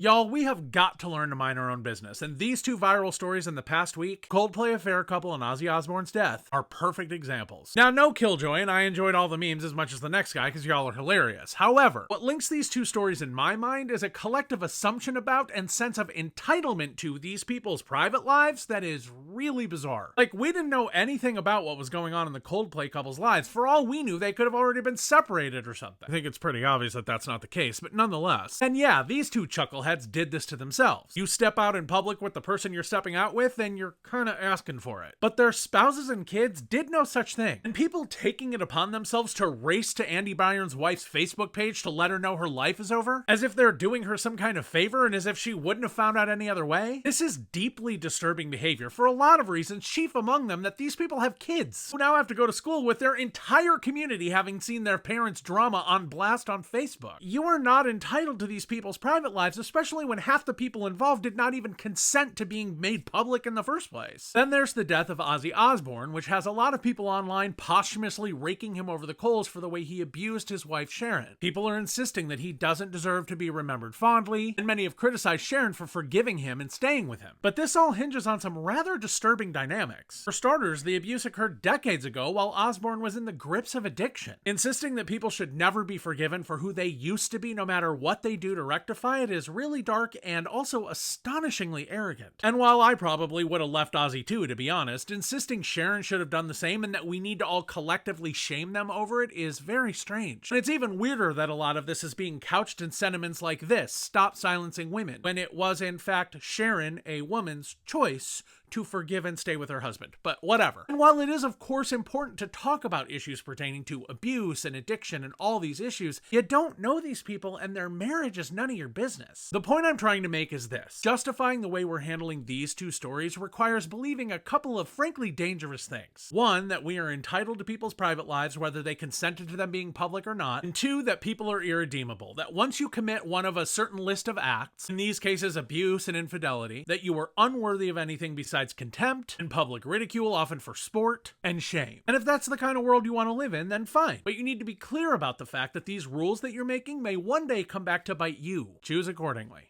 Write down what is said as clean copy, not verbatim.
Y'all, we have got to learn to mind our own business, and these two viral stories in the past week, Coldplay affair couple and Ozzy Osbourne's death, are perfect examples. Now, no killjoy, and I enjoyed all the memes as much as the next guy because y'all are hilarious. However, what links these two stories in my mind is a collective assumption about and sense of entitlement to these people's private lives that is really bizarre. Like, we didn't know anything about what was going on in the Coldplay couple's lives. For all we knew, they could have already been separated or something. I think it's pretty obvious that that's not the case, but nonetheless. And yeah, these two chuckleheads did this to themselves. You step out in public with the person you're stepping out with, and you're kinda asking for it. But their spouses and kids did no such thing. And people taking it upon themselves to race to Andy Byron's wife's Facebook page to let her know her life is over, as if they're doing her some kind of favor and as if she wouldn't have found out any other way. This is deeply disturbing behavior for a lot of reasons, chief among them that these people have kids who now have to go to school with their entire community having seen their parents' drama on blast on Facebook. You are not entitled to these people's private lives, especially when half the people involved did not even consent to being made public in the first place. Then there's the death of Ozzy Osbourne, which has a lot of people online posthumously raking him over the coals for the way he abused his wife Sharon. People are insisting that he doesn't deserve to be remembered fondly, and many have criticized Sharon for forgiving him and staying with him. But this all hinges on some rather disturbing dynamics. For starters, the abuse occurred decades ago while Osbourne was in the grips of addiction. Insisting that people should never be forgiven for who they used to be no matter what they do to rectify it is really dark and also astonishingly arrogant. And while I probably would have left Ozzy too, to be honest, insisting Sharon should have done the same and that we need to all collectively shame them over it is very strange. And it's even weirder that a lot of this is being couched in sentiments like this: stop silencing women, when it was in fact Sharon, a woman's choice to forgive and stay with her husband. But whatever. And while it is of course important to talk about issues pertaining to abuse and addiction and all these issues, you don't know these people and their marriage is none of your business. The point I'm trying to make is this: justifying the way we're handling these two stories requires believing a couple of frankly dangerous things. One, that we are entitled to people's private lives whether they consented to them being public or not. And two, that people are irredeemable. That once you commit one of a certain list of acts, in these cases abuse and infidelity, that you are unworthy of anything besides contempt and public ridicule, often for sport, and shame. And if that's the kind of world you want to live in, then fine. But you need to be clear about the fact that these rules that you're making may one day come back to bite you. Choose accordingly.